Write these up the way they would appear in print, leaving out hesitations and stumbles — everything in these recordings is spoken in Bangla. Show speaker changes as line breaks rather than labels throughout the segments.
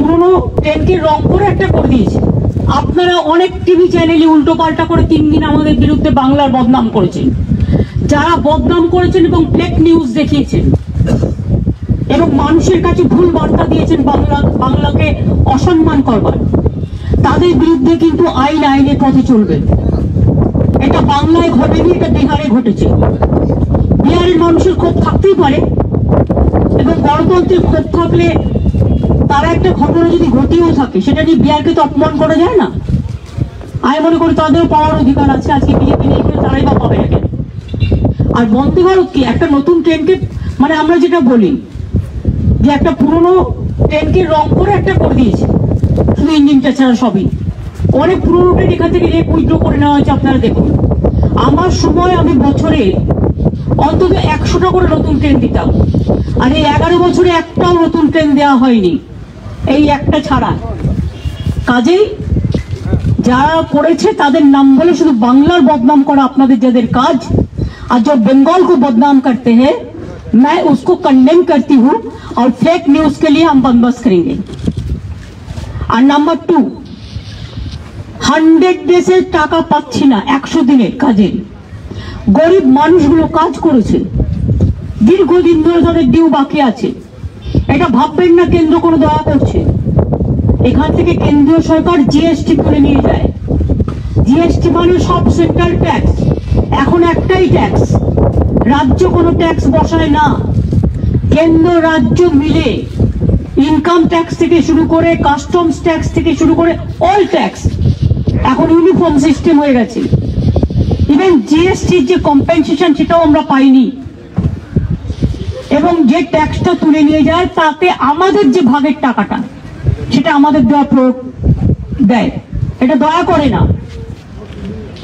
পুরনো ট্রেনকে রং করে একটা করে দিয়েছে। আপনারা অনেক টিভি চ্যানেলে উল্টো পাল্টা করে 3 দিন আমাদের বিরুদ্ধে বাংলার বদনাম করেছেন। যারা বদনাম করেছেন এবং ফেক নিউজ দেখিয়েছেন এবং মানুষের কাছে ভুল বার্তা দিয়েছেন বাংলাকে অসম্মান করবার, তাদের বিরুদ্ধে কিন্তু আইনের পথে চলবে। এটা বাংলায় ঘটেনি, এটা বিহারে ঘটেছে। বিহারের মানুষের ক্ষোভ থাকতেই পারে, এবং গণতন্ত্রের ক্ষোভ থাকলে তারা একটা ঘটনা যদি ঘটেও থাকে সেটা নিয়ে বিহারকে তো অপমান করা যায় না। আমি মনে করি তাদেরও পাওয়ার অধিকার আছে। আজকে বিজেপি নেই করে তারাই বা পাবে না। আর বন্দে ভারত কি একটা নতুন ট্রেনকে, মানে আমরা যেটা বলি যে একটা পুরনো ট্রেনকে রং করে একটা করে দিয়েছে, শুধু ইঞ্জিনটা ছাড়া সবই। অনেক পুরনো ট্রেন এখান থেকে রেক উইথড্র করে নেওয়া হয়েছে। আপনারা দেখুন, আমার সময় আমি বছরে অন্তত 100টা করে নতুন ট্রেন দিতাম, আর এই 11 বছরে একটাও নতুন ট্রেন দেওয়া হয়নি, এই একটা ছাড়া। কাজেই যারা করেছে তাদের নাম বলে শুধু বাংলার বদনাম করা আপনাদের যাদের কাজ, আর जो बंगाल को बदनाम करते हैं मैं उसको कंडेम करती हूँ, और फेक न्यूज के लिए हम बंदोबस्त करेंगे। और नंबर 2, 100 ডেজের টাকা পাচ্ছি না, 100 দিনের কাজে গরিব মানুষগুলো কাজ করেছে, দীর্ঘদিন ধরে তাদের ডিউ বাকি আছে। এটা ভাববেন না কেন্দ্র কোনো দয়া করছে। এখান থেকে কেন্দ্রীয় সরকার জিএসটি করে নিয়ে যায়। জিএসটি মানে সব সেন্ট্রাল ট্যাক্স। এখন একটাই ট্যাক্স, রাজ্য কোনো ট্যাক্স বসায় না। কেন্দ্র রাজ্য মিলে ইনকাম ট্যাক্স থেকে শুরু করে কাস্টমস ট্যাক্স থেকে শুরু করে অল ট্যাক্স এখন ইউনিফর্ম সিস্টেম হয়ে গেছে। ইভেন জিএসটির যে কম্পেনসেশন সেটাও আমরা পাইনি, এবং যে ট্যাক্সটা তুলে নিয়ে যায় তাতে আমাদের যে ভাগের টাকাটা সেটা আমাদের দেয়, এটা দয়া করে না।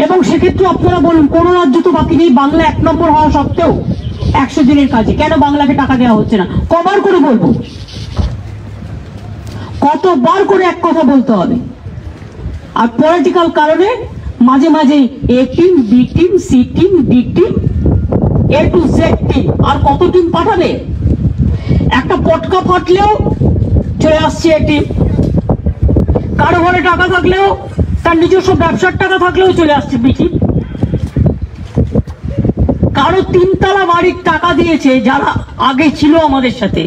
এবং সেক্ষেত্রে আপনারা বলুন, কোন রাজ্য তো বাকি নেই। বাংলা 1 নম্বর হওয়া সত্ত্বেও 100 দিনের কাজে কেন বাংলাকে টাকা দেওয়া হচ্ছে না? কবার করে বলবো? কতবার করে এক কথা বলতে হবে? আর পলিটিক্যাল কারণে মাঝে মাঝে A team, B team, C team, D team, A to Z team, আর কত টিম পাঠাবে? একটা পটকা ফাটলেও চলে আসছে এ টিম, কারো ঘরে টাকা থাকলেও, তার নিজস্ব ব্যবসার টাকা থাকলেও চলে আসছে বিটি। কারো 3 তলা বাড়ির টাকা দিয়েছে যারা আগে ছিল আমাদের সাথে,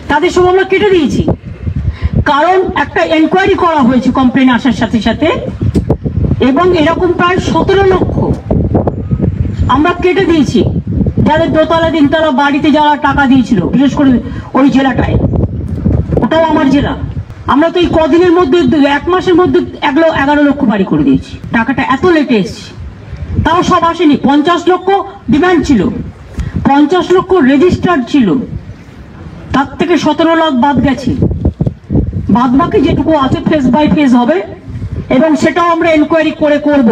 তাদের সব আমরা কেটে দিয়েছি। কারণ একটা এনকোয়ারি করা হয়েছে কমপ্লেন আসার সাথে সাথে, এবং এরকম প্রায় 17 লক্ষ আমরা কেটে দিয়েছি যাদের 2 তলা 3 তলা বাড়িতে যারা টাকা দিয়েছিল, বিশেষ করে ওই জেলাটায়। ওটাও আমার জেলা। আমরা তো এই কদিনের মধ্যে 1 মাসের মধ্যে 11 লক্ষ বাড়ি করে দিয়েছি। টাকাটা এত লেটে এসছে, তাও সব আসেনি। 50 লক্ষ ডিমান্ড ছিল, 50 লক্ষ রেজিস্টার্ড ছিল, তার থেকে 17 লাখ বাদ গেছে। বাদ বাকি যেটুকু আছে ফেজ বাই ফেজ হবে, এবং সেটাও আমরা এনকোয়ারি করে করব।